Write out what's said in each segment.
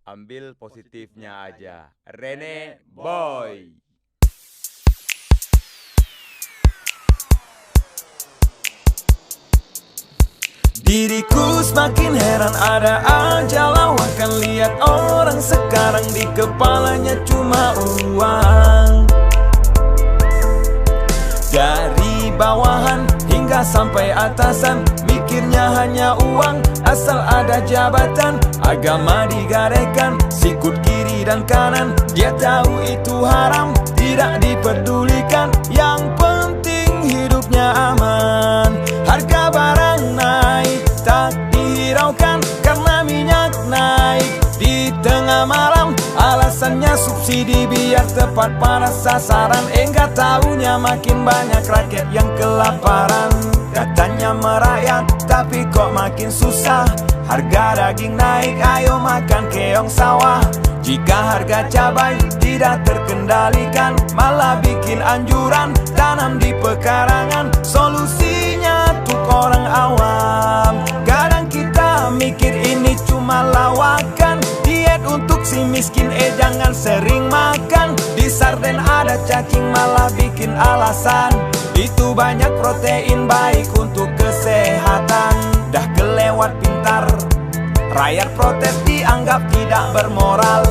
ambil positifnya aja. Rene Boy. Diriku semakin heran, ada aja lawakan. Lihat orang sekarang di kepalanya cuma uang. Dari bawahan hingga sampai atasan, mikirnya hanya uang. Asal ada jabatan, agama digadaikan, sikut kiri dan kanan. Dia tahu itu haram, tidak dipedulikan. Yang penting hidupnya aman. Harga barang naik, tak dihiraukan karena minyak naik di tengah malam. Alasannya subsidi biar tepat pada sasaran. Enggak tahunya makin banyak rakyat yang kelaparan. Katanya merakyat tapi kok makin susah. Harga daging naik, ayo makan keong sawah. Jika harga cabai tidak terkendalikan, malah bikin anjuran tanam di pekarangan. Solusinya tuh orang awam. Kadang kita mikir ini cuma lawakan. Diet untuk si miskin, jangan sering makan. Di sarden ada cacing, malah bikin alasan. Itu banyak protein, baik untuk kesehatan. Dah kelewat pintar, rakyat protes dianggap tidak bermoral.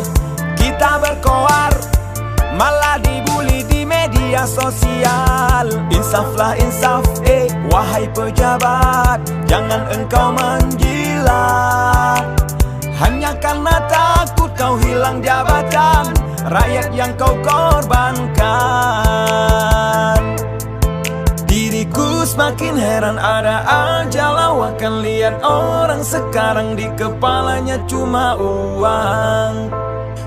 Kita berkoar, malah dibully di media sosial. Insaflah insaf, wahai pejabat, jangan engkau menjilat. Hanya karena takut kau hilang jabatan, rakyat yang kau korbankan. Diriku semakin heran, ada aja lawakan. Lihat orang sekarang di kepalanya cuma uang.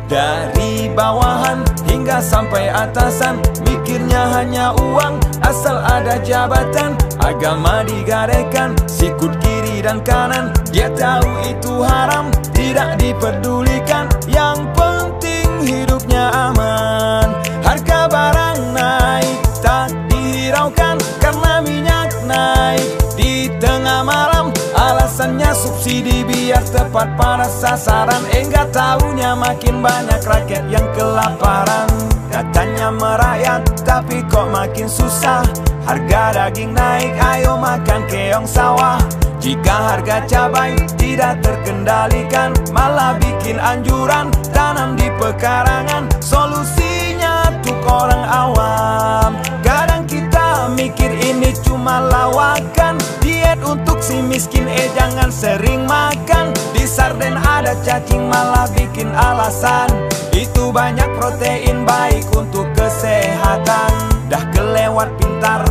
Dari bawahan hingga sampai atasan, mikirnya hanya uang. Asal ada jabatan, agama digadaikan, sikut kiri dan kanan. Dia tahu itu haram, tidak dipedulikan. Yang penting hidupnya aman. Harga barang naik, tak dihiraukan karena minyak naik di tengah malam. Alasannya subsidi biar tepat pada sasaran. Enggak tahunya makin banyak rakyat yang kelaparan. Katanya merakyat tapi kok makin susah. Harga daging naik, ayo makan keong sawah. Jika harga cabai tidak terkendalikan, malah bikin anjuran tanam di pekarangan. Solusinya tuh orang awam. Kadang kita mikir ini cuma lawakan. Diet untuk si miskin, jangan sering makan. Di sarden ada cacing, malah bikin alasan. Itu banyak protein, baik untuk kesehatan. Dah kelewat pintar,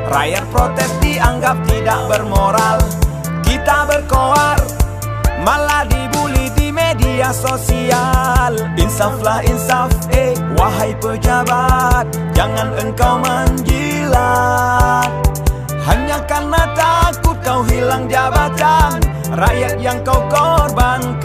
rakyat protes dianggap tidak bermoral. Kita berkoar, malah dibully di media sosial. Insaflah insaf, wahai pejabat, jangan engkau menjilat. Hanya karena takut kau hilang jabatan, rakyat yang kau korbankan.